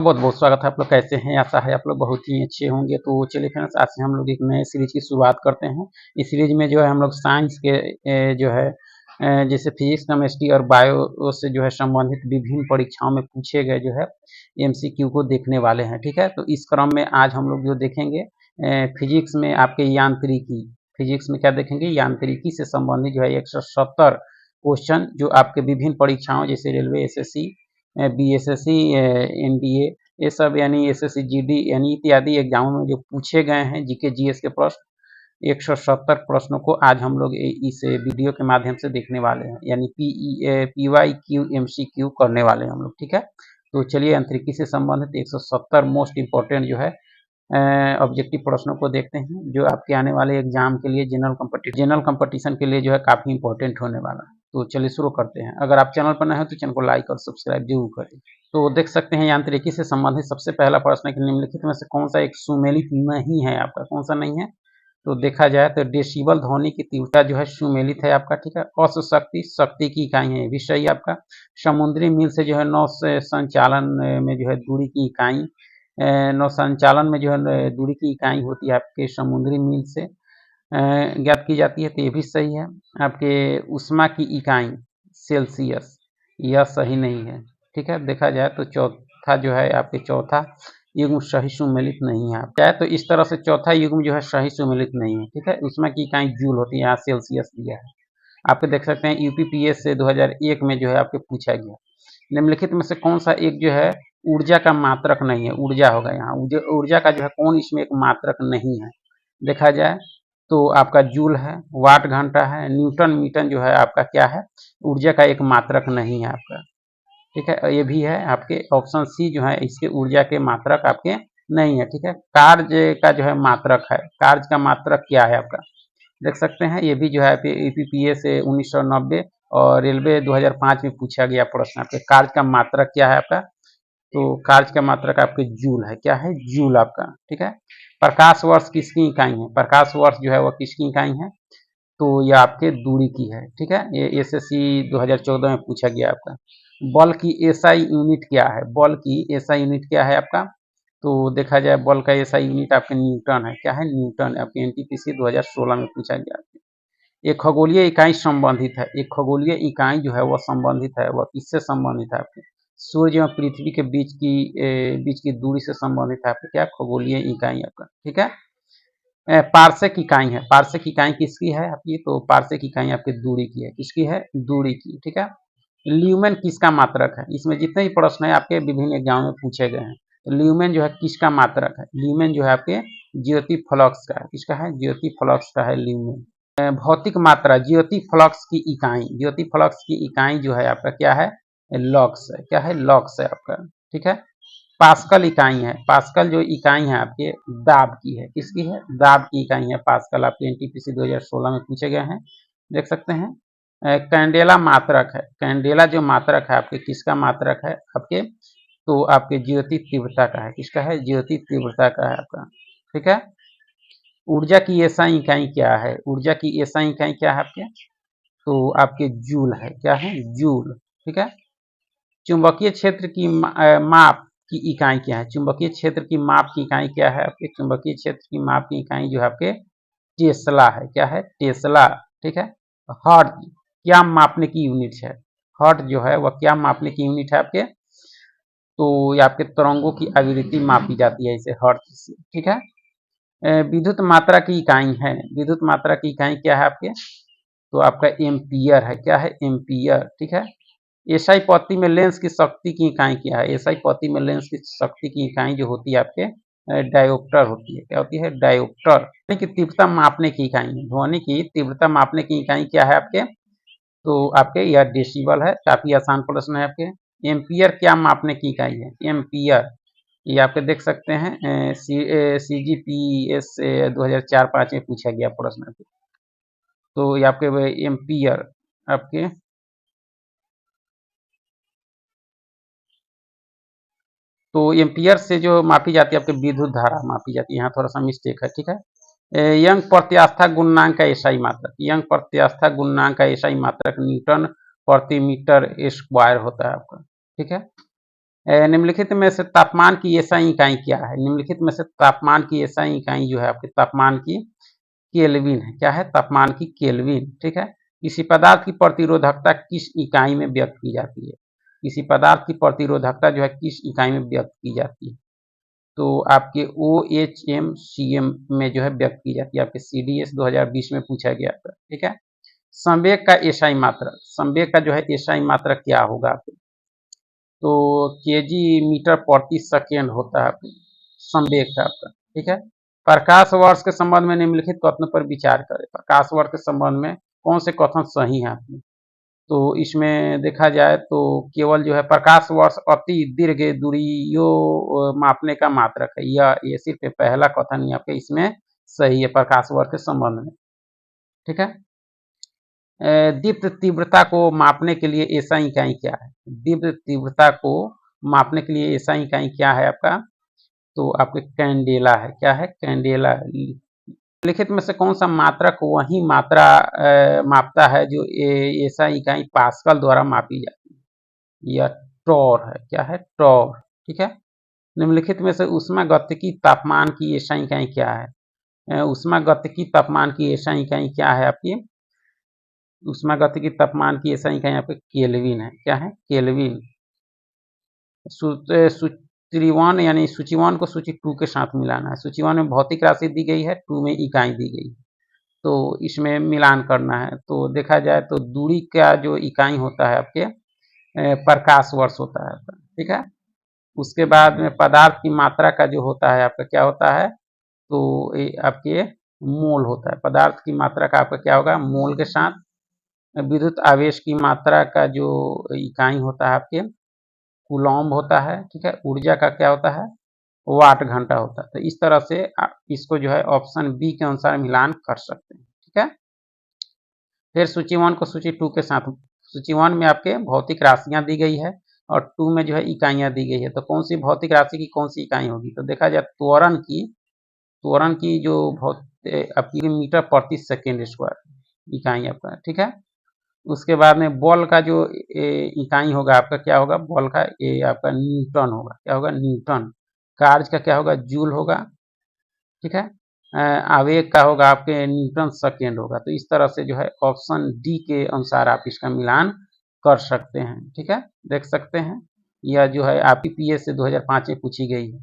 बहुत बहुत स्वागत है। आप लोग कैसे हैं? आशा है आप लोग बहुत ही अच्छे होंगे। तो चलिए फ्रेंड्स, आज से हम लोग एक नए सीरीज की शुरुआत करते हैं। इस सीरीज में जो है हम लोग साइंस के जो है जैसे फिजिक्स, केमिस्ट्री और बायो से जो है संबंधित विभिन्न परीक्षाओं में पूछे गए जो है एमसीक्यू को देखने वाले हैं। ठीक है, तो इस क्रम में आज हम लोग जो देखेंगे फिजिक्स में आपके यांत्रिकी, फिजिक्स में क्या देखेंगे, यांत्रिकी से संबंधित जो है 170 क्वेश्चन जो आपके विभिन्न परीक्षाओं जैसे रेलवे, एसएससी, बीएसएससी, एनडीए, ये सब यानी एसएससी, जीडी यानी इत्यादि एग्जामों में जो पूछे गए हैं जीके जीएस के प्रश्न 170 प्रश्नों को आज हम लोग इस वीडियो के माध्यम से देखने वाले हैं, यानी पीवाई क्यू एमसीक्यू करने वाले हैं हम लोग। ठीक है, तो चलिए अंतरिक्षी से संबंधित 170 मोस्ट इंपॉर्टेंट जो है ऑब्जेक्टिव प्रश्नों को देखते हैं, जो आपके आने वाले एग्जाम के लिए जनरल कंपटीशन के लिए जो है काफी इंपॉर्टेंट होने वाला है। तो चलिए शुरू करते हैं। अगर आप चैनल पर नए हो तो चैनल को लाइक और सब्सक्राइब जरूर करें। तो देख सकते हैं यांत्रिकी से संबंधित सबसे पहला प्रश्न है कि निम्नलिखित में से कौन सा एक सुमेलित नहीं है आपका, कौन सा नहीं है? तो देखा जाए तो डेसिबल ध्वनि की तीव्रता जो है सुमेलित है आपका। ठीक है, औसत शक्ति, शक्ति की इकाई है, ये भी सही है आपका। समुद्री मील से जो है नौ संचालन में जो है दूरी की इकाई, नौ संचालन में जो है दूरी की इकाई होती है आपके समुद्री मील से ज्ञात की जाती है, तो ये भी सही है। आपके ऊष्मा की इकाई सेल्सियस, यह सही नहीं है। ठीक है, देखा जाए तो चौथा जो है आपके चौथा युग्म सही सुमेलित नहीं है। चाहे तो इस तरह से चौथा युग्म जो है सही सुमेलित नहीं है। ठीक है, ऊष्मा की इकाई जूल होती है, यहाँ सेल्सियस दिया है। आपके देख सकते हैं यूपीपीएस से 2001 में जो है आपके पूछा गया। निम्नलिखित में से कौन सा एक जो है ऊर्जा का मात्रक नहीं है? ऊर्जा होगा यहाँ, ऊर्जा का जो है कौन इसमें एक मात्रक नहीं है? देखा जाए तो आपका जूल है, वाट घंटा है, न्यूटन मीटर जो है आपका क्या है, ऊर्जा का एक मात्रक नहीं है आपका। ठीक है, ये भी है आपके ऑप्शन सी जो है, इसके ऊर्जा के मात्रक आपके नहीं है। ठीक है, कार्य का जो है मात्रक है, कार्य का मात्रक क्या है आपका, देख सकते हैं। ये भी जो है ईपीपीएस से 1990 और रेलवे 2005 में पूछा गया प्रश्न, आपके कार्य का मात्रक क्या है आपका? तो कार्य का मात्रक आपके जूल है, क्या है? जूल आपका। ठीक है, प्रकाश वर्ष किसकी इकाई है? प्रकाश वर्ष जो है वह किसकी इकाई है? तो यह आपके दूरी की है। ठीक है, ये एसएससी 2014 में पूछा गया आपका। बल की एसआई यूनिट क्या है? बल की एसआई यूनिट क्या है आपका? तो देखा जाए बल का एसआई यूनिट आपके न्यूटन है, क्या है? न्यूटन। आपके एनटीपीसी 2016 में पूछा गया। एक खगोलीय इकाई संबंधित है, एक खगोलीय इकाई जो है वह संबंधित है, वह किससे संबंधित है आपके? सूर्य और पृथ्वी के बीच की दूरी से संबंधित है आपके, क्या? खगोलीय इकाई आपका। ठीक है, पार्सेक इकाई है, पार्सेक इकाई किसकी है आपकी? तो पार्सेक इकाई आपकी दूरी की है, किसकी है? दूरी की। ठीक है, ल्यूमेन किसका मात्रक है? इसमें जितने भी प्रश्न है आपके विभिन्न एग्जाम में पूछे गए हैं, तो ल्यूमेन जो है किसका मात्रक है? ल्यूमेन जो है आपके ज्योति फ्लक्स का है, किसका है? ज्योति फ्लक्स का है ल्यूमेन। भौतिक मात्रा, ज्योति फ्लक्स की इकाई, ज्योति फ्लक्स की इकाई जो है आपका क्या है? लॉक्स है, क्या है? लॉक्स है आपका। ठीक है, पास्कल इकाई है, पास्कल जो इकाई है आपके दाब की है, किसकी है? दाब की इकाई है पास्कल, आपके एनटीपीसी 2016 में पूछे गए हैं, देख सकते हैं। कैंडेला मात्रक है, कैंडेला जो मात्रक है आपके किसका मात्रक है आपके? तो आपके ज्योति तीव्रता का है, किसका है? ज्योति तीव्रता का है आपका। ठीक है, ऊर्जा की एसआई इकाई क्या है? ऊर्जा की एसआई इकाई क्या है आपके? तो आपके जूल है, क्या है? जूल। ठीक है, चुंबकीय क्षेत्र की माप की इकाई क्या है? चुंबकीय क्षेत्र की माप की इकाई क्या है आपके? चुंबकीय क्षेत्र की माप की इकाई जो है आपके टेस्ला है, क्या है? टेस्ला। ठीक है, हर्ट्ज क्या मापने की यूनिट है? हर्ट्ज जो है वह क्या मापने की यूनिट है आपके? तो ये आपके तरंगों की आवृत्ति मापी जाती है इसे हर्ट्ज से। ठीक है, विद्युत मात्रा की इकाई है, विद्युत मात्रा की इकाई क्या है आपके? तो आपका एम्पियर है, क्या है? एम्पियर। ठीक है, एसआई पत्ती में लेंस की शक्ति की इकाई क्या है? एसआई पत्ती में लेंस की शक्ति की इकाई जो होती है आपके डायोप्टर होती है, क्या होती है? डायोप्टर। ध्वनि की तीव्रता मापने की इकाई है, ध्वनि की तीव्रता मापने की इकाई क्या है आपके? तो आपके यह डेसिबल है, काफी आसान प्रश्न है आपके। एम्पियर क्या मापने की इकाई है? एम्पियर, ये आपके देख सकते हैं CGPS 2004-05 में पूछा गया प्रश्न। तो ये आपके एम्पियर आपके तो एम्पियर से जो मापी जाती है आपके विद्युत धारा मापी जाती है, यहाँ थोड़ा सा मिस्टेक है। ठीक है, यंग प्रत्यास्था गुणांक का एसआई मात्रक, यंग प्रत्यास्था गुणांक का एसआई मात्रक न्यूटन प्रति मीटर स्क्वायर होता है आपका। ठीक है, निम्नलिखित में से तापमान की एसआई इकाई क्या है? निम्नलिखित में से तापमान की एसआई इकाई जो है आपके तापमान की केल्विन है। क्या है? तापमान की केल्विन, ठीक है। किसी पदार्थ की प्रतिरोधकता किस इकाई में व्यक्त की जाती है? किसी पदार्थ की प्रतिरोधकता जो है किस इकाई में व्यक्त की जाती है? तो आपके OHM/cm में जो है व्यक्त की जाती है। आपके CDS 2020 में पूछा गया था, ठीक है। संवेग का एसआई मात्रक, संवेग का जो है एसआई मात्रक क्या होगा आपके? तो केजी मीटर प्रति सेकेंड होता है आपके संवेग का आपका, ठीक है। प्रकाश वर्ष के संबंध में निम्नलिखित कथनों पर विचार करें। प्रकाश वर्ष के संबंध में कौन से कथन सही है आपके? तो इसमें देखा जाए तो केवल जो है प्रकाश वर्ष अति दीर्घ दूरियों मापने का मात्रक है। ये सिर्फ पहला कथन ही आपके इसमें सही है प्रकाश वर्ष के संबंध में, ठीक है। दीप्त तीव्रता को मापने के लिए एसआई इकाई क्या है? दीप्त तीव्रता को मापने के लिए एसआई इकाई क्या है आपका? तो आपके कैंडेला है। क्या है? कैंडेला। लिखित में से कौन सा मात्रक वही मात्रा मापता है जो एसआई इकाई पास्कल द्वारा मापी जाती है? यह टॉर है। क्या है? टॉर, ठीक है। निम्नलिखित में से ऊष्मागतिकी तापमान की एसआई इकाई क्या है? ऊष्मागतिकी तापमान की एसआई इकाई क्या है आपकी? ऊष्मागतिकी तापमान की एसआई इकाई आपके केल्विन है। क्या है? केल्विन। सूची 1 यानी सूची 1 को सूची 2 के साथ मिलाना है। सूची 1 में भौतिक राशि दी गई है, 2 में इकाई दी गई है, तो इसमें मिलान करना है। तो देखा जाए तो दूरी का जो इकाई होता है आपके प्रकाश वर्ष होता है, ठीक है। उसके बाद में पदार्थ की मात्रा का जो होता है आपका क्या होता है? तो आपके मोल होता है। पदार्थ की मात्रा का आपका क्या होगा? मोल के साथ। विद्युत आवेश की मात्रा का जो इकाई होता है आपके कूलॉम्ब होता है, ठीक है। ऊर्जा का क्या होता है? वाट घंटा होता है। तो इस तरह से आप इसको जो है ऑप्शन बी के अनुसार मिलान कर सकते हैं, ठीक है। फिर सूची 1 को सूची 2 के साथ, सूची 1 में आपके भौतिक राशियां दी गई है और 2 में जो है इकाइयां दी गई है। तो कौन सी भौतिक राशि की कौन सी इकाई होगी? तो देखा जाए त्वरण की जो आपकी मीटर प्रति सेकेंड स्क्वायर इकाई आपका, ठीक है। उसके बाद में बॉल का जो इकाई होगा आपका क्या होगा? बॉल का आपका न्यूटन होगा। क्या होगा? न्यूटन। कार्य का क्या होगा? जूल होगा, ठीक है। आवेग का होगा आपके न्यूटन सेकेंड होगा। तो इस तरह से जो है ऑप्शन डी के अनुसार आप इसका मिलान कर सकते हैं, ठीक है। देख सकते हैं यह जो है आपकी पीएस से 2005 में पूछी गई है।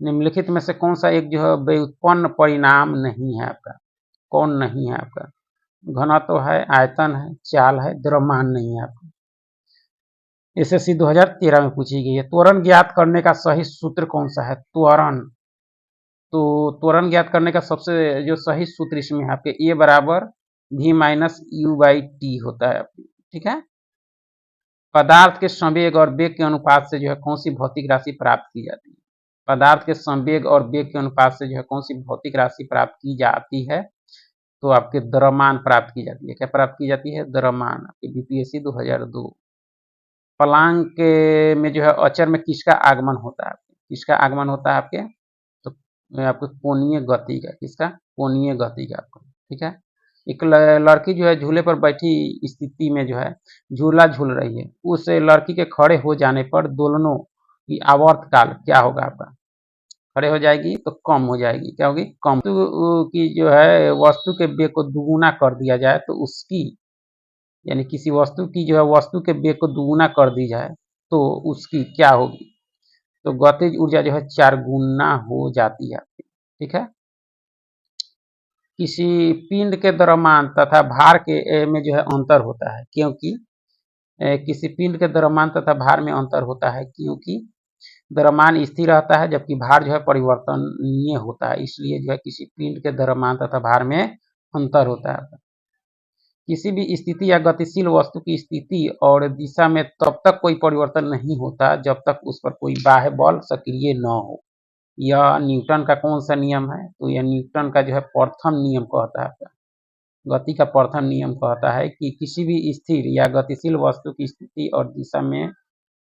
निम्नलिखित में से कौन सा एक जो है व्युत्पन्न परिणाम नहीं है आपका? कौन नहीं है आपका? घनत्व है, आयतन है, चाल है, द्रव्यमान नहीं है आपका। एसएससी 2013 में पूछी गई है। त्वरण ज्ञात करने का सही सूत्र कौन सा है? त्वरण। तो त्वरण ज्ञात करने का सबसे जो सही सूत्र इसमें है आपके ए बराबर v-u/t होता है आपकी, ठीक है। पदार्थ के संवेग और वेग के अनुपात से जो है कौन सी भौतिक राशि प्राप्त की जाती है? पदार्थ के संवेग और वेग के अनुपात से जो है कौन सी भौतिक राशि प्राप्त की जाती है? तो आपके द्रव्यमान प्राप्त की जाती है। क्या प्राप्त की जाती है? द्रव्यमान। आपके बीपीएससी 2002। प्लांक में जो है अचर में किसका आगमन होता है? किसका आगमन होता है आपके? तो आपको कोणीय गति का, किसका? कोणीय गति का आपको, ठीक है। एक लड़की जो है झूले पर बैठी स्थिति में जो है झूला झूल रही है, उस लड़की के खड़े हो जाने पर दोलनों की आवर्त काल क्या होगा आपका? खड़े हो जाएगी तो कम हो जाएगी। क्या होगी? कम। वस्तु की जो है वस्तु के वेग को दुगुना कर दिया जाए तो उसकी, यानी किसी वस्तु की जो है वस्तु के वेग को दुगुना कर दी जाए तो उसकी क्या होगी? तो गतिज ऊर्जा जो है 4 गुना हो जाती है, ठीक है। किसी पिंड के द्रव्यमान तथा भार के में जो है अंतर होता है, क्योंकि किसी पिंड के द्रव्यमान तथा भार में अंतर होता है क्योंकि द्रव्यमान स्थिर रहता है जबकि भार जो है परिवर्तनीय होता है। इसलिए जो है किसी पिंड के द्रव्यमान तथा भार में अंतर होता है। किसी भी स्थिति या गतिशील वस्तु की स्थिति और दिशा में तब तक कोई परिवर्तन नहीं होता जब तक उस पर कोई बाह्य बल सक्रिय न हो। यह न्यूटन का कौन सा नियम है? तो यह न्यूटन का जो है प्रथम नियम कहता है। गति का प्रथम नियम कहता है कि किसी भी स्थिर या गतिशील वस्तु की स्थिति और दिशा में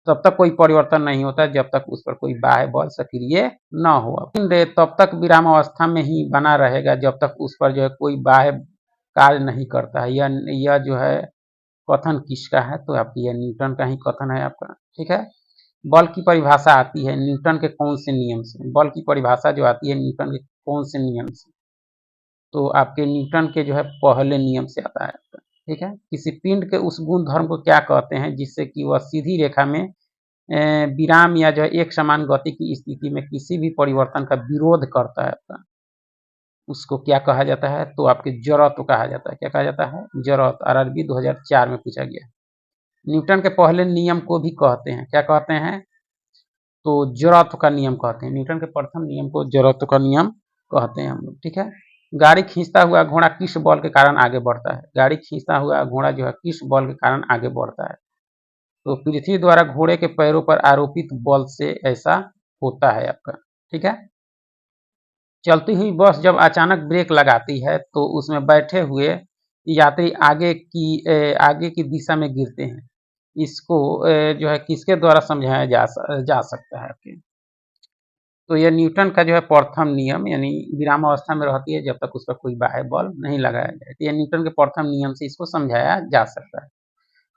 तब तक कोई परिवर्तन नहीं होता जब तक उस पर कोई बाह्य बल सक्रिय न हो। पिंड तब तक विराम अवस्था में ही बना रहेगा जब तक उस पर जो है कोई बाह्य कार्य नहीं करता है। यह जो है कथन किसका है? तो आपकी यह न्यूटन का ही कथन है आपका, ठीक है। बल की परिभाषा आती है न्यूटन के कौन से नियम से? बल की परिभाषा जो आती है न्यूटन के कौन से नियम से? तो आपके न्यूटन के जो है पहले नियम से आता है, ठीक है। किसी पिंड के उस गुण धर्म को क्या कहते हैं जिससे कि वह सीधी रेखा में विराम या जो है एक समान गति की स्थिति में किसी भी परिवर्तन का विरोध करता है आपका, उसको क्या कहा जाता है? तो आपके जड़त्व कहा जाता है। क्या कहा जाता है? जड़त्व। आरआरबी 2004 में पूछा गया। न्यूटन के पहले नियम को भी कहते हैं, क्या कहते हैं? तो जड़त्व का नियम कहते हैं। न्यूटन के प्रथम नियम को जड़त्व का नियम कहते हैं हम लोग, ठीक है। गाड़ी खींचता हुआ घोड़ा किस बल के कारण आगे बढ़ता है? गाड़ी खींचता हुआ घोड़ा जो है किस बल के कारण आगे बढ़ता है? तो पृथ्वी द्वारा घोड़े के पैरों पर आरोपित बल से ऐसा होता है आपका, ठीक है। चलती हुई बस जब अचानक ब्रेक लगाती है तो उसमें बैठे हुए यात्री आगे की दिशा में गिरते हैं। इसको जो है किसके द्वारा समझाया जा सकता है आपके? तो यह न्यूटन का जो है प्रथम नियम, यानी विराम अवस्था में रहती है जब तक उस पर कोई बाह्य बल नहीं लगाया जाए। तो यह न्यूटन के प्रथम नियम से इसको समझाया जा सकता है।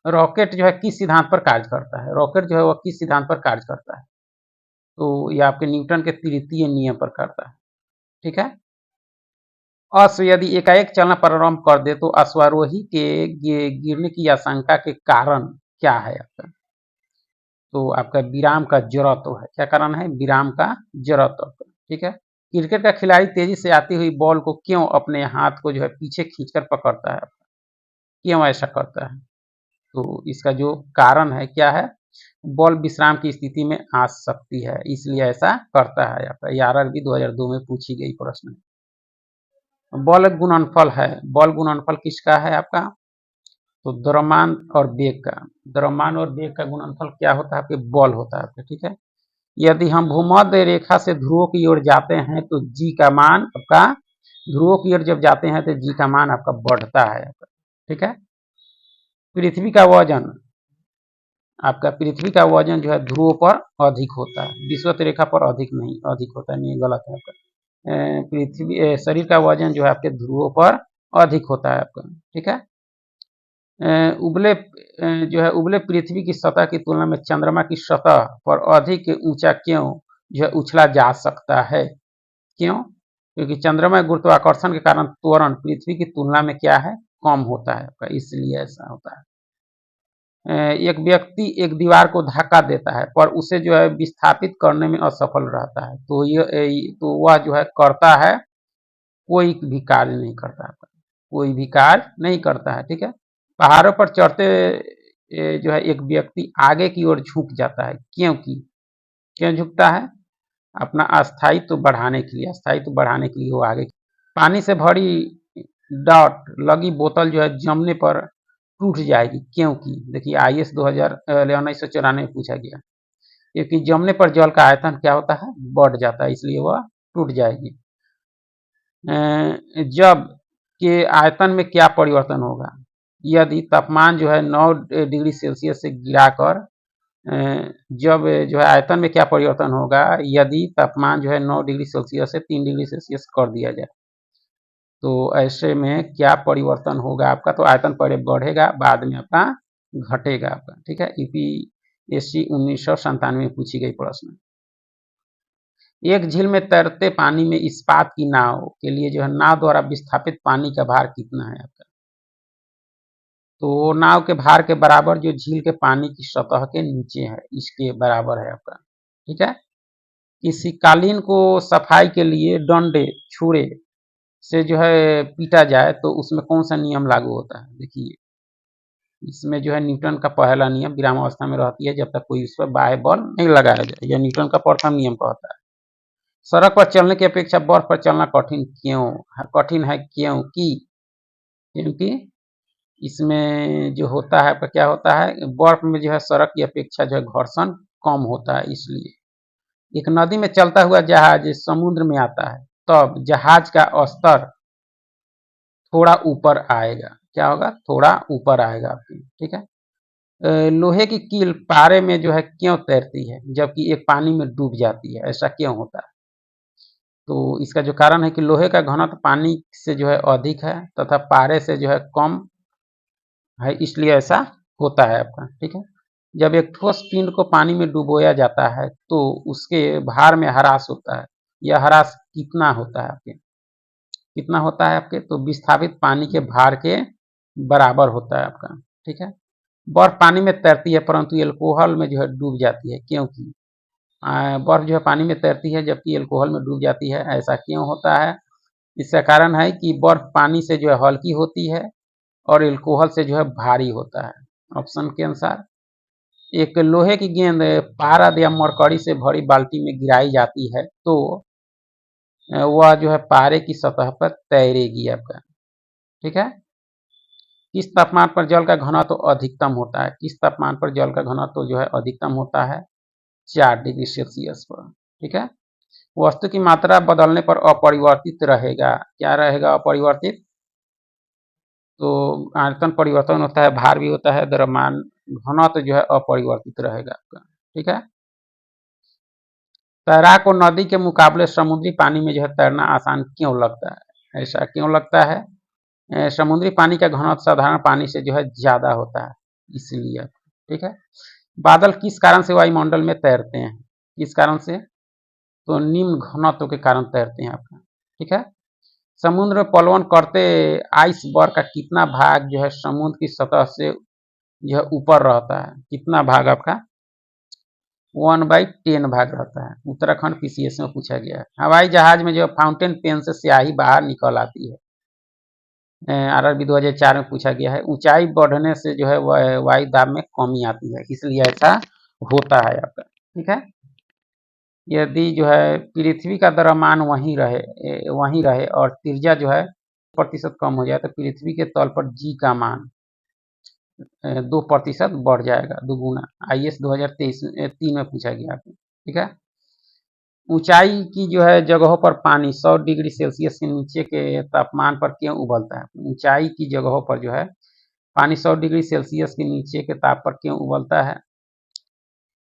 रॉकेट जो है किस सिद्धांत पर कार्य करता है? रॉकेट जो है वह किस सिद्धांत पर कार्य करता है? तो यह आपके न्यूटन के तृतीय नियम पर करता है, ठीक है। अश्व यदि एकाएक चलना प्रारंभ कर दे तो अश्वारोही के गिरने की आशंका के कारण क्या है आपका? तो आपका विराम का जड़त्व है। क्या कारण है? विराम का जड़त्व, ठीक है। क्रिकेट का खिलाड़ी तेजी से आती हुई बॉल को क्यों अपने हाथ को जो है पीछे खींचकर पकड़ता है? क्यों ऐसा करता है? तो इसका जो कारण है क्या है? बॉल विश्राम की स्थिति में आ सकती है, इसलिए ऐसा करता है आपका। ये आरआरबी 2002 में पूछी गई प्रश्न। बल गुणनफल है। बल गुणनफल किसका है आपका? तो द्रव्यमान और वेग का। द्रव्यमान और वेग का गुणनफल क्या होता है? आपके बल होता है आपके, ठीक है। यदि हम भूमध्य रेखा से ध्रुवों की ओर जाते हैं तो जी का मान आपका, ध्रुवों की ओर जब जाते हैं तो जी का मान आपका बढ़ता है आपका, ठीक है। पृथ्वी का वजन, आपका पृथ्वी का वजन जो है ध्रुवों पर अधिक होता है, विषुवत रेखा पर अधिक नहीं, अधिक होता है, नहीं गलत है आपका। पृथ्वी शरीर का वजन जो है आपके ध्रुवों पर अधिक होता है आपका, ठीक है। उबले जो है उबले पृथ्वी की सतह की तुलना में चंद्रमा की सतह पर अधिक ऊंचा क्यों जो है उछला जा सकता है? क्यों? क्योंकि चंद्रमा गुरुत्वाकर्षण के कारण त्वरण पृथ्वी की तुलना में क्या है? कम होता है आपका, इसलिए ऐसा होता है। एक व्यक्ति एक दीवार को धक्का देता है पर उसे जो है विस्थापित करने में असफल रहता है, तो वह जो है करता है, कोई भी कार्य नहीं करता है, कोई भी कार्य नहीं करता है, ठीक है। पहाड़ों पर चढ़ते जो है एक व्यक्ति आगे की ओर झुक जाता है, क्योंकि क्यों झुकता है? अपना अस्थायित्व बढ़ाने के लिए, अस्थायित्व बढ़ाने के लिए वो आगे। पानी से भरी डॉट लगी बोतल जो है जमने पर टूट जाएगी, क्योंकि देखिए आईएएस 1994 में पूछा गया, क्योंकि जमने पर जल का आयतन क्या होता है? बढ़ जाता है, इसलिए वह टूट जाएगी। जब के आयतन में क्या परिवर्तन होगा? यदि तापमान जो है 9 डिग्री सेल्सियस से गिराकर जब जो है आयतन में क्या परिवर्तन होगा? यदि तापमान जो है 9 डिग्री सेल्सियस से 3 डिग्री सेल्सियस कर दिया जाए तो ऐसे में क्या परिवर्तन होगा आपका? तो आयतन पहले बढ़ेगा, बाद में आपका घटेगा आपका, ठीक है। यूपीएससी 1997 में पूछी गई प्रश्न। एक झील में तैरते पानी में इस्पात की नाव के लिए जो है नाव द्वारा विस्थापित पानी का भार कितना है आपका? तो नाव के भार के बराबर जो झील के पानी की सतह के नीचे है, इसके बराबर है आपका, ठीक है। किसी कालीन को सफाई के लिए डंडे छुरे से जो है पीटा जाए तो उसमें कौन सा नियम लागू होता है? देखिए इसमें जो है न्यूटन का पहला नियम विराम अवस्था में रहती है जब तक कोई उस पर बाह्य बल नहीं लगाया जाए, यह न्यूटन का प्रथम नियम कहता है। सड़क पर चलने की अपेक्षा बर्फ पर चलना कठिन क्यों? कठिन है क्योंकि क्योंकि इसमें जो होता है आपका क्या होता है? बर्फ में जो है सड़क की अपेक्षा जो है घर्षण कम होता है, इसलिए। एक नदी में चलता हुआ जहाज समुद्र में आता है तब जहाज का स्तर थोड़ा ऊपर आएगा, क्या होगा? थोड़ा ऊपर आएगा आपकी, ठीक है। लोहे की कील पारे में जो है क्यों तैरती है जबकि एक पानी में डूब जाती है? ऐसा क्यों होता है? तो इसका जो कारण है कि लोहे का घनत्व पानी से जो है अधिक है तथा पारे से जो है कम है, इसलिए ऐसा होता है आपका, ठीक है। जब एक ठोस पिंड को पानी में डुबोया जाता है तो उसके भार में ह्रास होता है। यह ह्रास कितना होता है आपके? कितना होता है आपके? तो विस्थापित पानी के भार के बराबर होता है आपका। ठीक है। बर्फ पानी में तैरती है परंतु एल्कोहल में जो है डूब जाती है, क्योंकि बर्फ जो है पानी में तैरती है जबकि एल्कोहल में डूब जाती है। ऐसा क्यों होता है? इसका कारण है कि बर्फ पानी से जो है हल्की होती है और एल्कोहल से जो है भारी होता है। ऑप्शन के अनुसार एक लोहे की गेंद पारद या मरकरी से भरी बाल्टी में गिराई जाती है तो वह जो है पारे की सतह पर तैरेगी आपका। ठीक है। किस तापमान पर जल का घनत्व अधिकतम होता है? किस तापमान पर जल का घनत्व जो है अधिकतम होता है? 4 डिग्री सेल्सियस पर। ठीक है। वस्तु की मात्रा बदलने पर अपरिवर्तित रहेगा। क्या रहेगा अपरिवर्तित? तो आयतन परिवर्तन होता है, भार भी होता है, द्रव्यमान घनत्व जो है अपरिवर्तित रहेगा आपका। ठीक है। तैराक को नदी के मुकाबले समुद्री पानी में जो है तैरना आसान क्यों लगता है? ऐसा क्यों लगता है? समुद्री पानी का घनत्व साधारण पानी से जो है ज्यादा होता है, इसलिए। ठीक है। बादल किस कारण से वायुमंडल में तैरते हैं? किस कारण से? तो निम्न घनत्व के कारण तैरते हैं आपका। ठीक है। समुद्र में पलवन करते आइसबर्ग का कितना भाग जो है समुद्र की सतह से जो है ऊपर रहता है? कितना भाग आपका? 1/10 भाग रहता है। उत्तराखंड पीसीएस में पूछा गया है। हवाई जहाज में जो फाउंटेन पेन से स्याही बाहर निकल आती है, आरआरबी 2004 में पूछा गया है। ऊंचाई बढ़ने से जो है वायु दाब में कमी आती है, इसलिए ऐसा होता है आपका। ठीक है। यदि जो है पृथ्वी का द्रव्यमान वहीं रहे और त्रिज्या जो है प्रतिशत कम हो जाए तो पृथ्वी के तल पर जी का मान 2% बढ़ जाएगा, दुगुना। आईएएस 2023 में पूछा गया आपको। ठीक है। ऊंचाई की जो है जगहों पर पानी 100 डिग्री सेल्सियस के नीचे के तापमान पर क्यों उबलता है? ऊंचाई की जगहों पर जो है पानी 100 डिग्री सेल्सियस के नीचे के ताप पर क्यों उबलता है?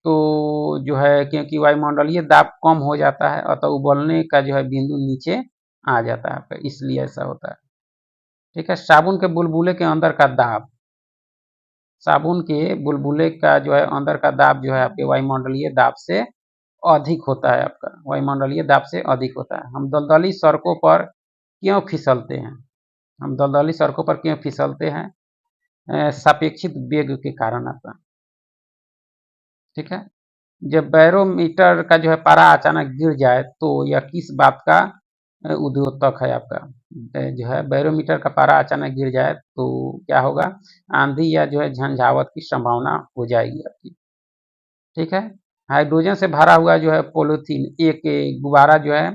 तो जो है क्योंकि वायुमंडलीय दाब कम हो जाता है अतः उबलने का जो है बिंदु नीचे आ जाता है आपका, इसलिए ऐसा होता है। ठीक है। साबुन के बुलबुले के अंदर का दाब, साबुन के बुलबुले का जो है अंदर का दाब जो है आपके वायुमंडलीय दाब से अधिक होता है आपका, वायुमंडलीय दाब से अधिक होता है। हम दलदली सड़कों पर क्यों फिसलते हैं? हम दलदली सड़कों पर क्यों फिसलते हैं? सापेक्षिक वेग के कारण आपका। ठीक है। जब बैरोमीटर का जो है पारा अचानक गिर जाए तो यह किस बात का उद्योतक है आपका? जो है बैरोमीटर का पारा अचानक गिर जाए तो क्या होगा? आंधी या जो है झंझावत की संभावना हो जाएगी आपकी। ठीक है। हाइड्रोजन से भरा हुआ जो है पॉलीथीन एक गुब्बारा जो है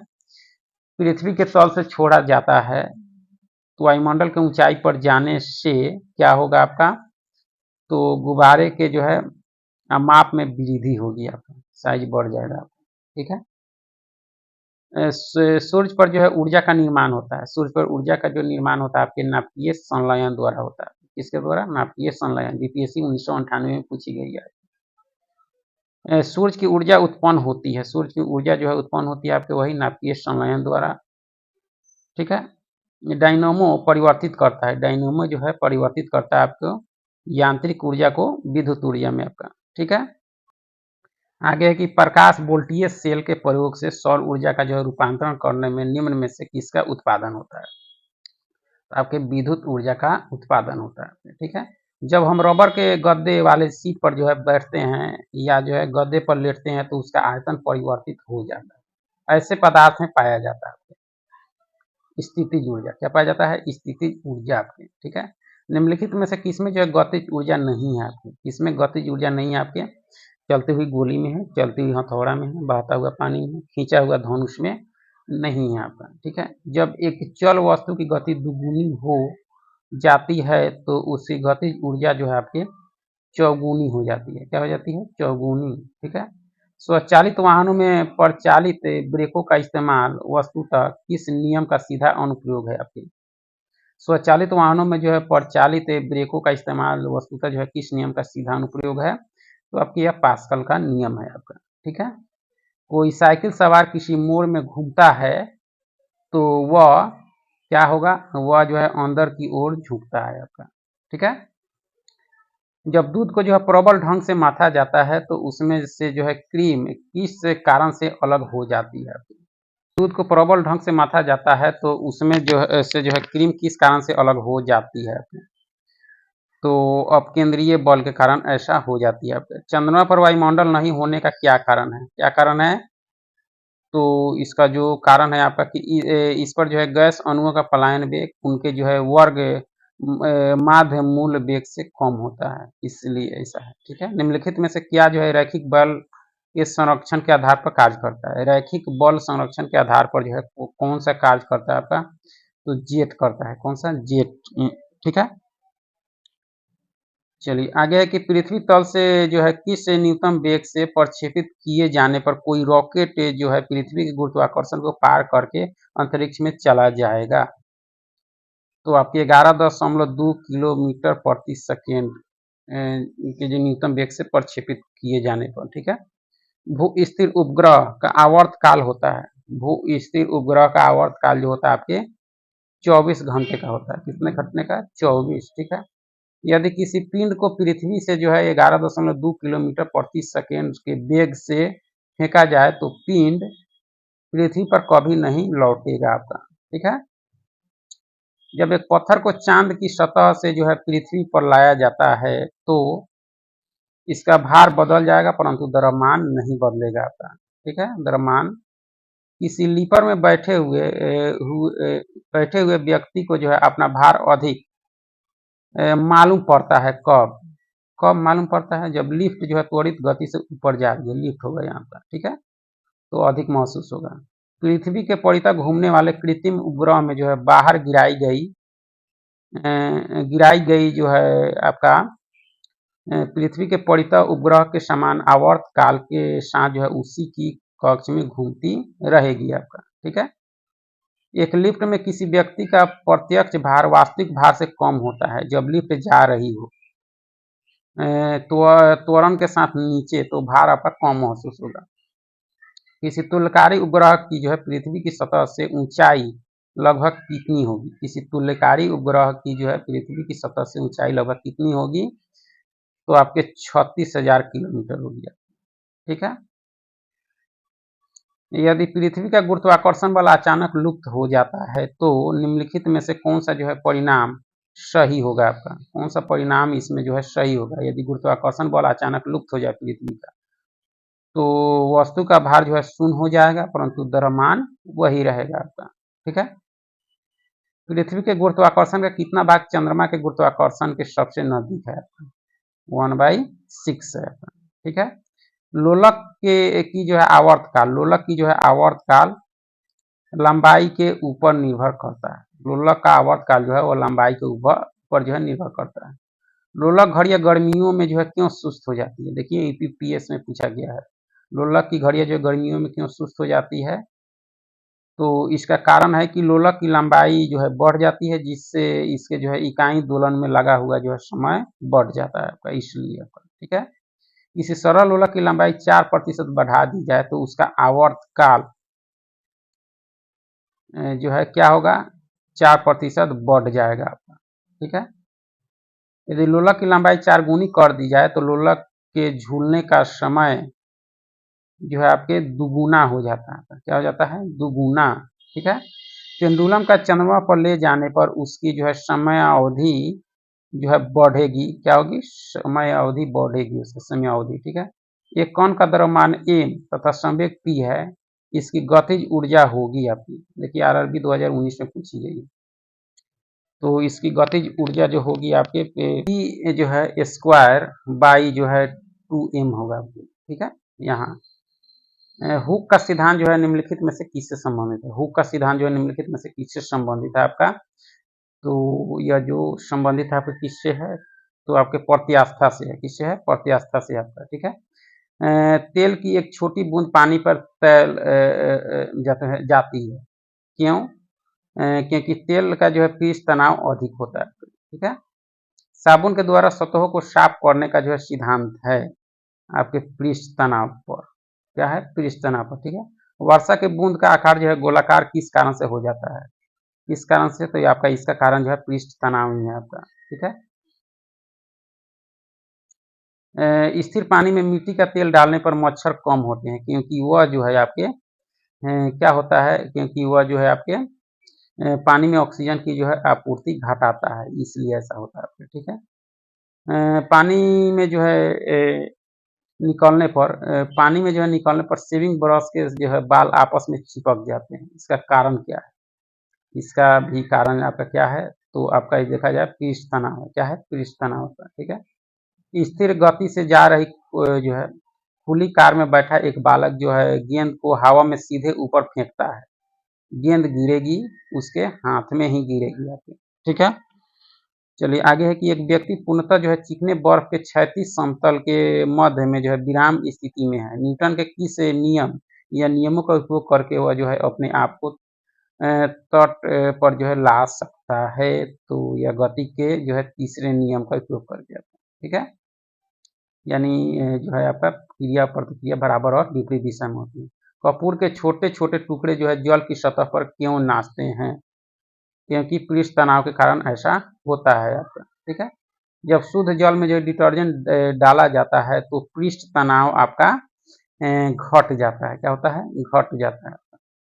पृथ्वी के तल से छोड़ा जाता है तो वायुमंडल की ऊंचाई पर जाने से क्या होगा आपका? तो गुब्बारे के जो है माप में वृद्धि होगी, आपका साइज बढ़ जाएगा आपका। ठीक है। सूर्य पर जो है ऊर्जा का निर्माण होता है, सूर्य पर ऊर्जा का जो निर्माण होता है आपके नाभिकीय संलयन द्वारा होता है। किसके द्वारा? नाभिकीय संलयन। बीपीएससी 1998 में पूछी गई है। सूर्य की ऊर्जा उत्पन्न होती है, सूर्य की ऊर्जा जो है उत्पन्न होती है आपके वही नाभिकीय संलयन द्वारा। ठीक है। डायनामो परिवर्तित करता है, डायनामो जो है परिवर्तित करता है आपको यांत्रिक ऊर्जा को विद्युत ऊर्जा में आपका। ठीक है। आगे है कि प्रकाश वोल्टीय सेल के प्रयोग से सौर ऊर्जा का जो है रूपांतरण करने में निम्न में से किसका उत्पादन होता है? तो आपके विद्युत ऊर्जा का उत्पादन होता है। ठीक है। जब हम रबर के गद्दे वाले सीट पर जो है बैठते हैं या जो है गद्दे पर लेटते हैं तो उसका आयतन परिवर्तित हो जाता है। ऐसे पदार्थ में पाया जाता है स्थितिज ऊर्जा। क्या पाया जाता है? स्थितिज ऊर्जा आपके। ठीक है। निम्नलिखित में से किसमें जो है गतिज ऊर्जा नहीं है आपकी? किसमें गतिज ऊर्जा नहीं है आपके? चलती हुई गोली में है, चलती हुई हथौड़ा में है, बहता हुआ पानी में, खींचा हुआ धनुष में नहीं है आपका। ठीक है। जब एक चल वस्तु की गति दुगुनी हो जाती है तो उसकी गतिज ऊर्जा जो है आपके चौगुनी हो जाती है। क्या हो जाती है? चौगुनी। ठीक है। स्वचालित वाहनों में प्रचालित ब्रेकों का इस्तेमाल वस्तुतः किस नियम का सीधा अनुप्रयोग है आपके? स्वचालित वाहनों में जो है प्रचालित ब्रेकों का इस्तेमाल वस्तुतः जो है किस नियम का सीधा अनुप्रयोग है? तो आपके यह पास्कल का नियम है आपका। ठीक है। कोई साइकिल सवार किसी मोड़ में घूमता है तो वह क्या होगा? वह जो है अंदर की ओर झुकता है आपका। ठीक है। जब दूध को जो है प्रबल ढंग से माथा जाता है तो उसमें से जो है क्रीम किस कारण से अलग हो जाती है? दूध को प्रबल ढंग से माथा जाता है तो उसमें जो है क्रीम किस कारण से अलग हो जाती है? तो अपकेंद्रीय बल के कारण ऐसा हो जाती है। चंद्रमा पर वायुमंडल नहीं होने का क्या कारण है? क्या कारण है? तो इसका जो कारण है आपका कि इस पर जो है गैस अणुओं का पलायन वेग उनके जो है वर्ग माध्य मूल वेग से कम होता है, इसलिए ऐसा है। ठीक है, निम्नलिखित में से क्या जो है रैखिक बल के संरक्षण के आधार पर कार्य करता है? रैखिक बल संरक्षण के आधार पर जो है कौन सा कार्य करता है आपका? तो जेट करता है। कौन सा? जेट। ठीक है, चलिए आगे है कि पृथ्वी तल से जो है किस न्यूनतम वेग से प्रक्षेपित किए जाने पर कोई रॉकेट जो है पृथ्वी के गुरुत्वाकर्षण को पार करके अंतरिक्ष में चला जाएगा? तो आपके 11.2 किलोमीटर प्रति सेकेंड के जो न्यूनतम वेग से प्रक्षेपित किए जाने पर। ठीक है, भू स्थिर उपग्रह का आवर्त काल होता है। भू स्थिर उपग्रह का आवर्त काल जो होता है आपके 24 घंटे का होता है। कितने घंटे का? 24। ठीक है, यदि किसी पिंड को पृथ्वी से जो है 11.2 किलोमीटर प्रति सेकेंड के वेग से फेंका जाए तो पिंड पृथ्वी पर कभी नहीं लौटेगा आपका। ठीक है, जब एक पत्थर को चांद की सतह से जो है पृथ्वी पर लाया जाता है तो इसका भार बदल जाएगा परंतु द्रव्यमान नहीं बदलेगा आपका। ठीक है, द्रव्यमान किसी लीपर में बैठे हुए व्यक्ति को जो है अपना भार अधिक मालूम पड़ता है कब? कब मालूम पड़ता है? जब लिफ्ट जो है त्वरित गति से ऊपर जा रही है, लिफ्ट होगा यहाँ पर। ठीक है, तो अधिक महसूस होगा। पृथ्वी के परितः घूमने वाले कृत्रिम उपग्रह में जो है बाहर गिराई गई जो है आपका पृथ्वी के परितः उपग्रह के समान आवर्त काल के साथ जो है उसी की कक्ष में घूमती रहेगी आपका। ठीक है, एक लिफ्ट में किसी व्यक्ति का प्रत्यक्ष भार वास्तविक भार से कम होता है जब लिफ्ट जा रही हो त्वरण के साथ नीचे, तो भार आपका कम महसूस होगा। किसी तुल्यकारी उपग्रह की जो है पृथ्वी की सतह से ऊंचाई लगभग कितनी होगी? किसी तुल्यकारी उपग्रह की जो है पृथ्वी की सतह से ऊंचाई लगभग कितनी होगी? तो आपके 36,000 किलोमीटर होगी। ठीक है, यदि पृथ्वी का गुरुत्वाकर्षण बल अचानक लुप्त हो जाता है तो निम्नलिखित में से कौन सा जो है परिणाम सही होगा आपका? कौन सा परिणाम इसमें जो है सही होगा? यदि गुरुत्वाकर्षण बल अचानक लुप्त हो जाए पृथ्वी का तो वस्तु का भार जो है शून्य हो जाएगा परंतु द्रव्यमान वही रहेगा आपका। ठीक है, पृथ्वी के गुरुत्वाकर्षण का कितना भाग चंद्रमा के गुरुत्वाकर्षण के सबसे नजदीक है? 1/6 है। ठीक है, लोलक की जो है आवर्त काल, लोलक की जो है आवर्त काल लंबाई के ऊपर निर्भर करता है। लोलक का आवर्त काल जो है वो लंबाई के ऊपर जो है निर्भर करता है। लोलक घड़ियां गर्मियों में जो है क्यों सुस्त हो जाती है? देखिए यूपीपीएस में पूछा गया है, लोलक की घड़ियां जो गर्मियों में क्यों सुस्त हो जाती है? तो इसका कारण है कि लोलक की लंबाई जो है बढ़ जाती है जिससे इसके जो है इकाई दोलन में लगा हुआ जो है समय बढ़ जाता है आपका, इसलिए आपका। ठीक है, किसी सरल लोलक की लंबाई 4% बढ़ा दी जाए तो उसका आवर्त काल जो है क्या होगा? 4% बढ़ जाएगा आपका। ठीक है, यदि लोलक की लंबाई 4 गुनी कर दी जाए तो लोलक के झूलने का समय जो है आपके दुगुना हो जाता है। क्या हो जाता है? दुगुना। ठीक है, पेंडुलम का चंद्रमा पर ले जाने पर उसकी जो है समय अवधि जो है बढ़ेगी। क्या होगी? समय अवधि बढ़ेगी, उसकी समय अवधि। ठीक है, एक कण का द्रव्यमान m तथा संवेग p है, इसकी गतिज ऊर्जा होगी आपकी। देखिए आरआरबी 2019 में पूछी गई है, तो इसकी गतिज ऊर्जा जो होगी आपके p जो है स्क्वायर बाई जो है 2m होगा आपकी। ठीक है, यहाँ हुक का सिद्धांत जो है निम्नलिखित में से किससे संबंधित है? हुक का सिद्धांत जो है निम्नलिखित में से किससे संबंधित है आपका? तो यह जो संबंधित है आपके किससे है? तो आपके प्रत्यास्था से है। किससे है? प्रत्यास्था से आपका। ठीक है, तेल की एक छोटी बूंद पानी पर जाती है। क्यों? क्योंकि तेल का जो है पृष्ठ तनाव अधिक होता है। ठीक है, साबुन के द्वारा सतहों को साफ करने का जो है सिद्धांत है आपके पृष्ठ तनाव पर। क्या है? पृष्ठ तनाव पर। ठीक है, वर्षा के बूंद का आकार जो है गोलाकार किस कारण से हो जाता है? किस कारण से? तो ये आपका इसका कारण जो है पृष्ठ तनाव ही है आपका। ठीक है, स्थिर पानी में मिट्टी का तेल डालने पर मच्छर कम होते हैं, क्योंकि वह जो है आपके क्या होता है, क्योंकि वह जो है आपके पानी में ऑक्सीजन की जो है आपूर्ति घटाता है, इसलिए ऐसा होता है आपके, ठीक है। पानी में जो है पानी में जो है निकलने पर शेविंग ब्रश के जो है बाल आपस में चिपक जाते हैं। इसका कारण क्या है? इसका भी कारण आपका क्या है? तो आपका ये देखा जाए पृष्ठ तनाव, क्या है? पृष्ठ तनाव का, ठीक है। स्थिर गति से जा रही जो है खुली कार में बैठा एक बालक जो है गेंद को हवा में सीधे ऊपर फेंकता है। गेंद गिरेगी, उसके हाथ में ही गिरेगी आपके, ठीक है। चलिए आगे है कि एक व्यक्ति पूर्णतः जो है चिकने बर्फ के क्षैतिज समतल के मध्य में जो है विराम स्थिति में है। न्यूटन के किस नियम या नियमों का उपयोग करके वह जो है अपने आप को तट पर जो है ला सकता है? तो यह गति के जो है तीसरे नियम का उपयोग करके, ठीक है। यानी जो है आपका क्रिया प्रतिक्रिया बराबर और विपरीत दिशा में होती है। कपूर के छोटे छोटे टुकड़े जो है जल की सतह पर क्यों नाचते हैं? क्योंकि पृष्ठ तनाव के कारण ऐसा होता है आपका, ठीक है। जब शुद्ध जल में जो डिटर्जेंट डाला जाता है तो पृष्ठ तनाव आपका घट जाता है। क्या होता है? घट जाता है,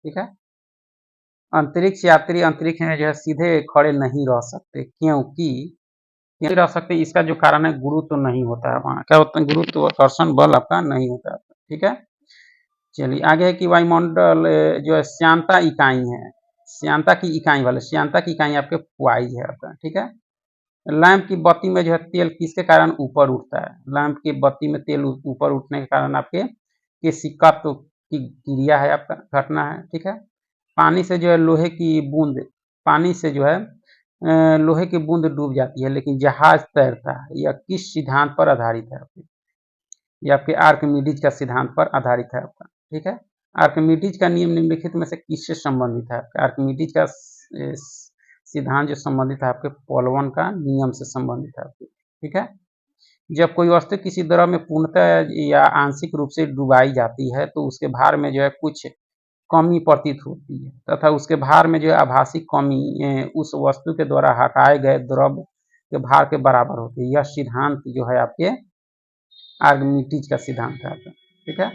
ठीक है। अंतरिक्ष यात्री अंतरिक्ष में जो है सीधे खड़े नहीं रह सकते, क्योंकि नहीं रह सकते, इसका जो कारण है गुरुत्व नहीं होता है वहाँ। क्या होता है? गुरुत्वाकर्षण बल आपका नहीं होता है, ठीक है। चलिए आगे है कि वायुमंडल जो है श्यानता इकाई है। श्यानता की इकाई आपके वाई है आपका, ठीक है। लैंप की बत्ती में जो है तेल किसके कारण ऊपर उठता है? लैंप की बत्ती में तेल ऊपर उठने के कारण आपके केशिकत्व की क्रिया है आपका, घटना है, ठीक है। पानी से जो है लोहे की बूंद पानी से जो है लोहे की बूंद डूब जाती है लेकिन जहाज तैरता है। यह किस सिद्धांत पर आधारित है आपके? ये आपके आर्किमिडीज का सिद्धांत पर आधारित है आपका, ठीक है। आर्किमिडीज का नियम निम्नलिखित में से किससे संबंधित है? आपका आर्किमिडीज का सिद्धांत जो संबंधित है आपके पोलवन का नियम से संबंधित है आपके, ठीक है। जब कोई वस्तु किसी द्रव में पूर्णतः या आंशिक रूप से डुबाई जाती है तो उसके भार में जो है कुछ कमी प्रतीत होती है तथा उसके भार में जो है आभासी कमी उस वस्तु के द्वारा हटाए गए द्रव के भार के बराबर होती है। यह सिद्धांत जो है आपके आर्किमिडीज का सिद्धांत है आपका, ठीक है।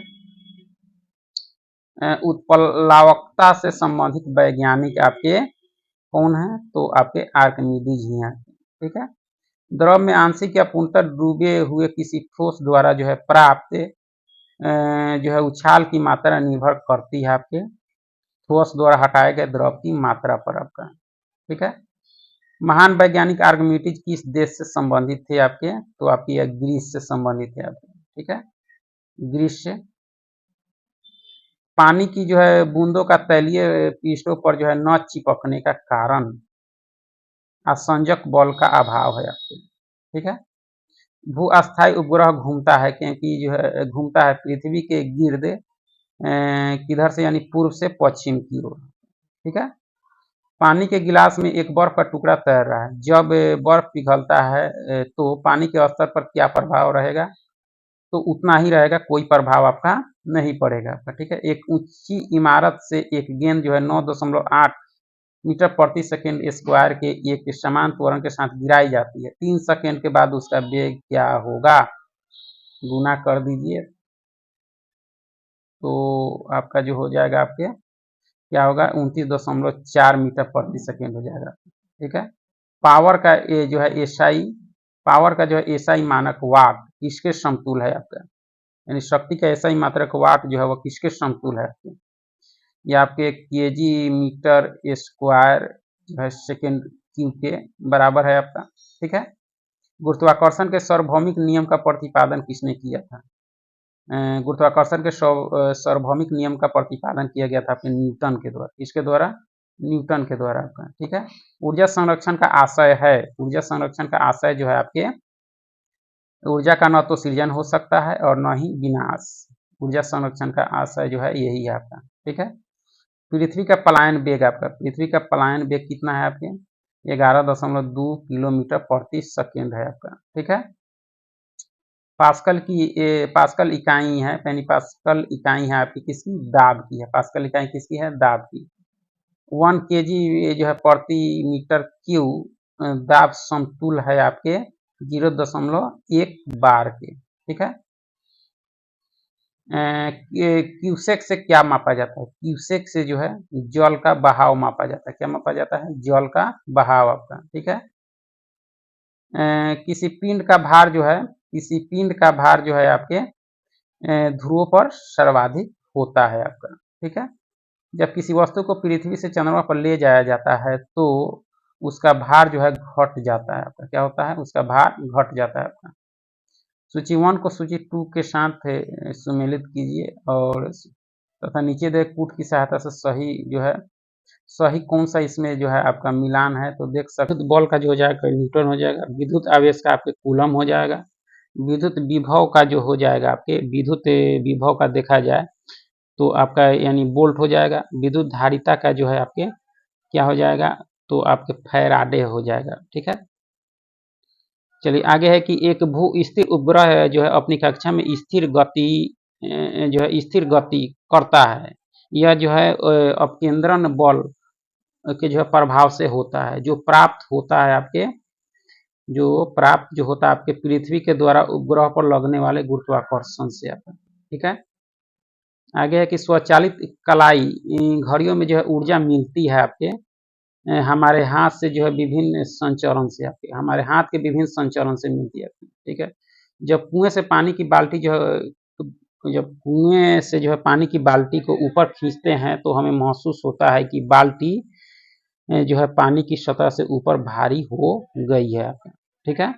उत्प्लावकता से संबंधित वैज्ञानिक आपके कौन है? तो आपके आर्किमिडीज ही हैं, ठीक है। द्रव में आंशिक या पूर्णतः डूबे हुए किसी ठोस द्वारा जो है प्राप्त जो है उछाल की मात्रा निर्भर करती है आपके ठोस द्वारा हटाए गए द्रव की मात्रा पर आपका, ठीक है। महान वैज्ञानिक आर्किमिडीज किस देश से संबंधित थे आपके? तो आपकी यह ग्रीस से संबंधित है आपके, ठीक है, ग्रीस से। पानी की जो है बूंदों का तैलीय पृष्ठों पर जो है न चिपकने का कारण असंजक बल का अभाव है आपके, ठीक है। भू अस्थायी उपग्रह घूमता है क्योंकि जो है घूमता है पृथ्वी के गिर्द किधर से? यानी पूर्व से पश्चिम की ओर, ठीक है। पानी के गिलास में एक बर्फ का टुकड़ा तैर रहा है। जब बर्फ पिघलता है तो पानी के स्तर पर क्या प्रभाव रहेगा? तो उतना ही रहेगा, कोई प्रभाव आपका नहीं पड़ेगा आपका, ठीक है। एक ऊंची इमारत से एक गेंद जो है 9.8 मीटर प्रति सेकेंड स्क्वायर के एक समान त्वरण के साथ गिराई जाती है। 3 सेकेंड के बाद उसका वेग क्या होगा? गुना कर दीजिए तो आपका जो हो जाएगा आपके क्या होगा? 29.4 मीटर प्रति सेकेंड हो जाएगा, ठीक है। पावर का ये जो है एसआई पावर का जो है एसआई मानक वाट किसके समतुल है आपका? यानी शक्ति का एसआई मात्रक वाट जो है वो किसके समतुल है आपके? ये आपके केजी मीटर स्क्वायर जो है सेकेंड क्यूब के बराबर है आपका, ठीक है। गुरुत्वाकर्षण के सार्वभौमिक नियम का प्रतिपादन किसने किया था? गुरुत्वाकर्षण के सार्वभौमिक नियम का प्रतिपादन किया गया था आपके न्यूटन के द्वारा। किसके द्वारा? न्यूटन के द्वारा आपका, ठीक है। ऊर्जा संरक्षण का आशय जो है आपके ऊर्जा का न तो सृजन हो सकता है और न ही विनाश। ऊर्जा संरक्षण का आशय जो है यही है आपका, ठीक है। पृथ्वी का पलायन वेग कितना है आपके? 11.2 किलोमीटर प्रति सेकेंड है आपका, ठीक है। पास्कल इकाई है, यानी पास्कल इकाई है आपकी किसकी? दाब की है। पास्कल इकाई किसकी है? दाब की। 1 केजी जो है प्रति मीटर क्यूब दाब समतुल है आपके 0.1 बार के, ठीक है। क्यूसेक से क्या मापा जाता है? क्यूसेक से जो है जल का बहाव मापा जाता है। क्या मापा जाता है? जल का बहाव आपका, ठीक है। किसी पिंड का भार जो है, किसी पिंड का भार जो है आपके ध्रुवों पर सर्वाधिक होता है आपका, ठीक है। जब किसी वस्तु को पृथ्वी से चंद्रमा पर ले जाया जाता है तो उसका भार जो है घट जाता है आपका। क्या होता है? उसका भार घट जाता है आपका। सूची 1 को सूची 2 के साथ सुमेलित कीजिए और तथा नीचे दे कूट की सहायता से सही जो है, सही कौन सा इसमें जो है आपका मिलान है तो देख सकते। विद्युत बल का जो हो जाएगा न्यूटन हो जाएगा, विद्युत आवेश का आपके कूलम हो जाएगा, विद्युत विभव का जो हो जाएगा आपके विद्युत विभव का देखा जाए तो आपका यानी वोल्ट हो जाएगा, विद्युत धारिता का जो है आपके क्या हो जाएगा तो आपके फैराडे हो जाएगा, ठीक है। चलिए आगे है कि एक भू स्थिर उपग्रह जो है अपनी कक्षा में स्थिर गति जो है स्थिर गति करता है। यह जो है अपकेंद्रन बल के जो है प्रभाव से होता है, जो प्राप्त होता है आपके जो होता है आपके पृथ्वी के द्वारा उपग्रह पर लगने वाले गुरुत्वाकर्षण से आपका, ठीक है। आगे है कि स्वचालित कलाई घड़ियों में जो है ऊर्जा मिलती है आपके हमारे हाथ से जो है विभिन्न संचरण से आपके हमारे हाथ के विभिन्न संचरण से मिलती है, ठीक है। जब कुएं से पानी की बाल्टी जो है जब कुएं से जो है पानी की बाल्टी को ऊपर खींचते हैं तो हमें महसूस होता है कि बाल्टी जो है पानी की सतह से ऊपर भारी हो गई है आपका, ठीक है।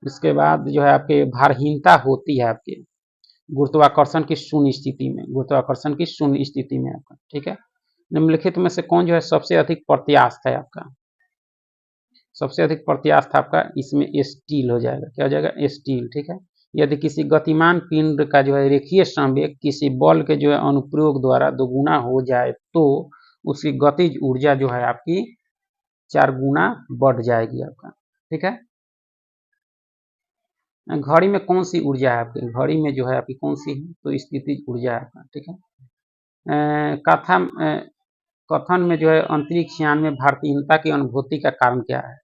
इसके बाद जो है आपके भारहीनता होती है आपके गुरुत्वाकर्षण की शून्य स्थिति में, गुरुत्वाकर्षण की शून्य स्थिति में आपका, ठीक है। निम्नलिखित में से कौन जो है सबसे अधिक प्रत्यास्थ है आपका? सबसे अधिक प्रत्यास्थ आपका इसमें स्टील हो जाएगा। क्या हो जाएगा? स्टील, ठीक है। यदि किसी गतिमान पिंड का जो है रेखीय संवेग किसी बल के जो है अनुप्रयोग द्वारा दोगुना हो जाए तो उसकी गतिज ऊर्जा जो है आपकी 4 गुना बढ़ जाएगी आपका, ठीक है। घड़ी में कौन सी ऊर्जा है आपकी? घड़ी में जो है आपकी कौन सी है तो स्थितिज ऊर्जा है आपका, ठीक है। कथन में जो है अंतरिक्ष यान में भारतीयता की अनुभूति का कारण क्या है?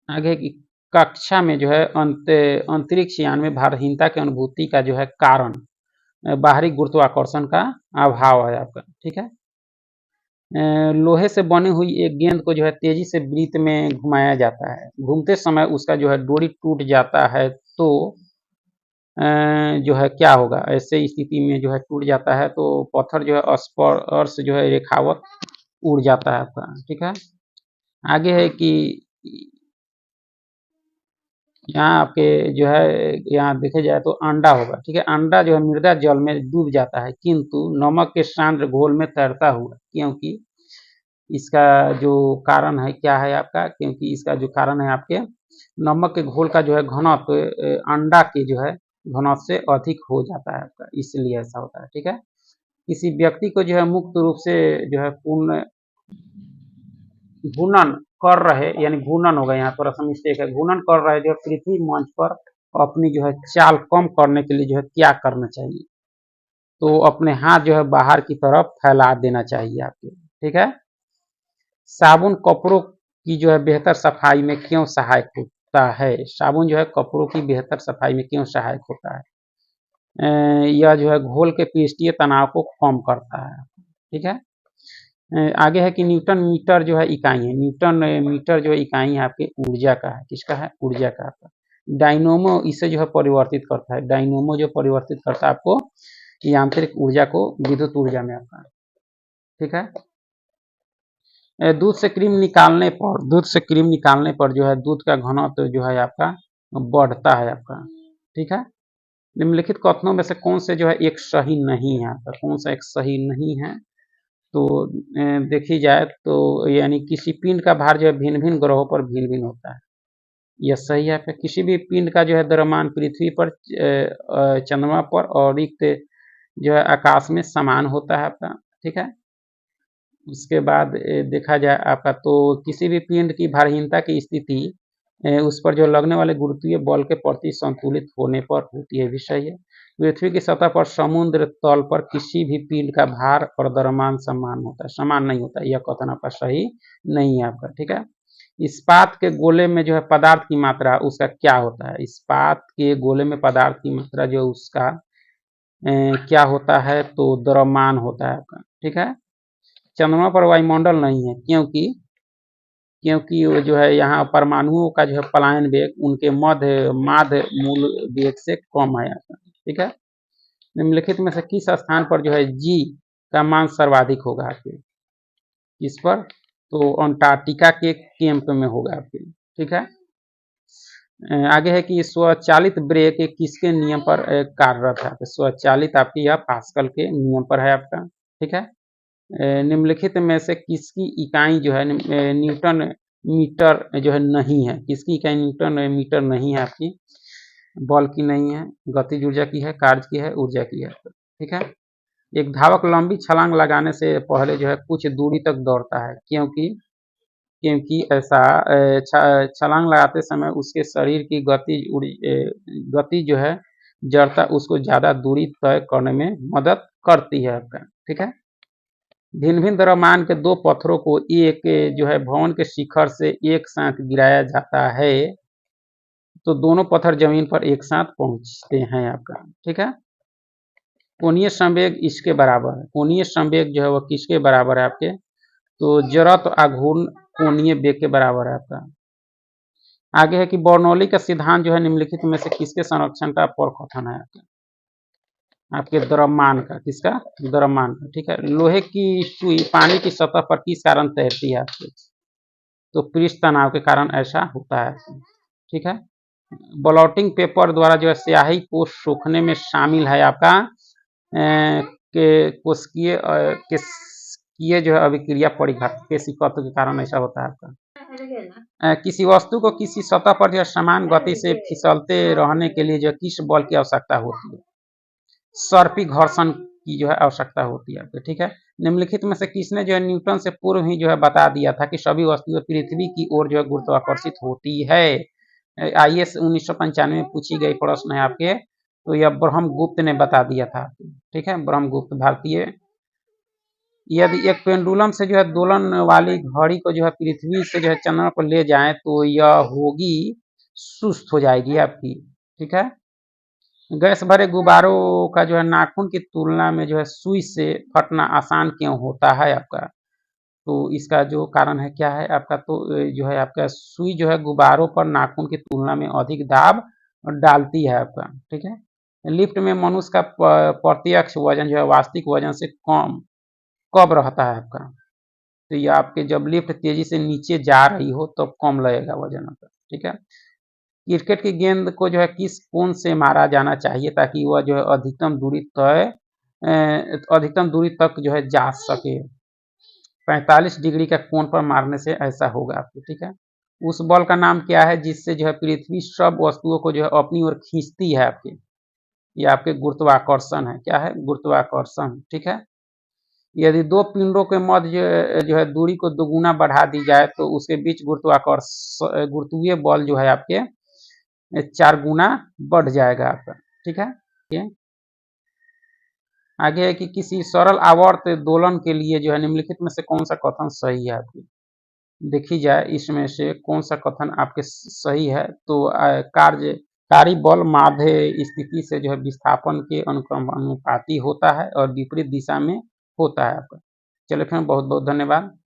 आगे की कक्षा में जो है अंतरिक्ष यान में भारहीनता की अनुभूति का जो है कारण बाहरी गुरुत्वाकर्षण का अभाव है आपका, ठीक है। लोहे से बनी हुई एक गेंद को जो है तेजी से वृत्त में घुमाया जाता है, घूमते समय उसका जो है डोरी टूट जाता है तो जो है क्या होगा? ऐसे स्थिति में जो है टूट जाता है तो पत्थर जो है स्पर्श जो है रेखावत उड़ जाता है आपका, ठीक है। आगे है कि यहाँ आपके जो है यहाँ देखे जाए तो अंडा होगा, ठीक है। अंडा जो है मृदा जल में डूब जाता है किंतु नमक के सांद्र घोल में तैरता हुआ, क्योंकि इसका जो कारण है क्या है आपका? क्योंकि इसका जो कारण है आपके नमक के घोल का जो है घनत्व अंडा के जो है घनत्व से अधिक हो जाता है आपका, इसलिए ऐसा होता है, ठीक है। किसी व्यक्ति को जो है मुक्त रूप से जो है पूर्ण घूर्णन कर रहे यानी घूर्णन होगा यहाँ थोड़ा सा मिस्टेक है, घूर्णन कर रहे जो पृथ्वी मंच पर अपनी जो है चाल कम करने के लिए जो है क्या करना चाहिए? तो अपने हाथ जो है बाहर की तरफ फैला देना चाहिए आपके, ठीक है। साबुन कपड़ों की जो है बेहतर सफाई में क्यों सहायक होता है? साबुन जो है कपड़ों की बेहतर सफाई में क्यों सहायक होता है? यह जो है घोल के पृष्ठीय तनाव को कम करता है, ठीक है। आगे है कि न्यूटन मीटर जो है इकाई है, न्यूटन मीटर जो इकाई है आपके ऊर्जा का है, किसका है? ऊर्जा का आपका। डायनोमो इसे जो है परिवर्तित करता है, डायनोमो जो परिवर्तित करता है आपको यांत्रिक ऊर्जा को विद्युत ऊर्जा में आपका, ठीक है। दूध से क्रीम निकालने पर जो है दूध का घनत्व जो है आपका बढ़ता है आपका, ठीक है। निम्नलिखित कथनों में से कौन से जो है एक सही नहीं है आपका? कौन सा एक सही नहीं है? तो देखी जाए तो यानी किसी पिंड का भार जो है भिन्न-भिन्न ग्रहों पर भिन्न-भिन्न होता है। यह सही है आपका। किसी भी पिंड का जो है द्रव्यमान पृथ्वी पर चंद्रमा पर और रिक्त जो है आकाश में समान होता है आपका, ठीक है। उसके बाद देखा जाए आपका तो किसी भी पिंड की भारहीनता की स्थिति उस पर जो लगने वाले गुरुत्वीय बल के प्रति संतुलित होने पर होती है, भी सही है। पृथ्वी की सतह पर समुद्र तल पर किसी भी पिंड का भार और द्रव्यमान समान नहीं होता है, यह कथन आपका सही नहीं है आपका, ठीक है। इस्पात के गोले में जो है पदार्थ की मात्रा उसका क्या होता है? इस्पात के गोले में पदार्थ की मात्रा जो उसका क्या होता है? तो द्रव्यमान होता है आपका, ठीक है। चंद्रमा पर वायुमंडल नहीं है, क्योंकि वो जो है यहाँ परमाणुओं का जो है पलायन वेग उनके माध्य मूल वेग से कम है आपका, ठीक है। निम्नलिखित में से किस स्थान पर जो है जी का मान सर्वाधिक होगा आपके? किस पर? तो अंटार्कटिका के कैंप में होगा आपके, ठीक है। आगे है कि स्वचालित ब्रेक किसके नियम पर कार्यरत है? स्वचालित आपकी यह पास्कल के नियम पर है आपका, ठीक है। निम्नलिखित में से किसकी इकाई जो है न्यूटन मीटर जो है नहीं है? किसकी इकाई न्यूटन मीटर नहीं है आपकी? बल की नहीं है, गतिज ऊर्जा की है, कार्य की है, ऊर्जा की है, ठीक है। एक धावक लंबी छलांग लगाने से पहले जो है कुछ दूरी तक दौड़ता है, क्योंकि ऐसा छलांग लगाते समय उसके शरीर की गति जो है जड़ता उसको ज्यादा दूरी तय करने में मदद करती है आपका, ठीक है। भिन्न भिन्न द्रव्यमान के दो पत्थरों को एक जो है भवन के शिखर से एक साथ गिराया जाता है तो दोनों पत्थर जमीन पर एक साथ पहुंचते हैं आपका, ठीक है। कोणीय संवेग इसके बराबर है। कोणीय संवेग जो है वो किसके बराबर है आपके? तो जड़त्व आघूर्ण कोणीय वेग के बराबर है आपका। आगे है कि बर्नौली का सिद्धांत जो है निम्नलिखित में से किसके संरक्षण का प्रकथन है आपके द्रव्यमान का? किसका? द्रव्यमान का, ठीक है। लोहे की सुई पानी की सतह पर किस कारण तैरती है आपके? तो पृष्ठ तनाव के कारण ऐसा होता है, ठीक है। ब्लॉटिंग पेपर द्वारा जो है स्याही को सोखने में शामिल है आपका के कोशिकीय जो है अभिक्रिया परिघात केशिकत्व के कारण ऐसा होता है आपका। किसी वस्तु को किसी सतह पर जो समान गति से फिसलते रहने के लिए जो किस बल की आवश्यकता होती है? सर्पी घर्षण की जो है आवश्यकता होती है आपको, ठीक है। निम्नलिखित में से किसने जो है न्यूटन से पूर्व ही जो है बता दिया था कि सभी वस्तुएं पृथ्वी की ओर जो है गुरुत्वाकर्षित होती है? IAS 1995 में पूछी गई प्रश्न है आपके, तो यह ब्रह्मगुप्त ने बता दिया था, ठीक है। ब्रह्मगुप्त भारतीय। यदि एक पेंडुलम से जो है दोलन वाली घड़ी को जो है पृथ्वी से जो है चंद्रमा पर ले जाएं तो यह होगी सुस्त हो जाएगी आपकी, ठीक है। गैस भरे गुब्बारों का जो है नाखून की तुलना में जो है सुई से फटना आसान क्यों होता है आपका? तो इसका जो कारण है क्या है आपका? तो जो है आपका सुई जो है गुब्बारों पर नाखून की तुलना में अधिक दाब डालती है आपका, ठीक है। लिफ्ट में मनुष्य का प्रत्यक्ष वजन जो है वास्तविक वजन से कम कब रहता है आपका? तो ये आपके जब लिफ्ट तेजी से नीचे जा रही हो तो कम लगेगा वजन आपका, ठीक है। क्रिकेट की गेंद को जो है किस कोण से मारा जाना चाहिए ताकि वह जो है अधिकतम दूरी तक जो है जा सके? 45 डिग्री का कोण पर मारने से ऐसा होगा आपको, ठीक है। उस बल का नाम क्या है जिससे जो है पृथ्वी सब वस्तुओं को जो है अपनी ओर खींचती है आपके? ये आपके गुरुत्वाकर्षण है। क्या है? गुरुत्वाकर्षण, ठीक है। यदि दो पिंडों के मध्य जो है दूरी को दोगुना बढ़ा दी जाए तो उसके बीच गुरुत्वीय बल जो है आपके 4 गुना बढ़ जाएगा आपका, ठीक है। आगे है कि किसी सरल आवर्त दोलन के लिए जो है निम्नलिखित में से कौन सा कथन सही है आपकी? देखी जाए इसमें से कौन सा कथन आपके सही है? तो कार्यकारी बल माध्य स्थिति से जो है विस्थापन के अनुक्रमानुपाती होता है और विपरीत दिशा में होता है आपका। चलिए फिर बहुत बहुत धन्यवाद।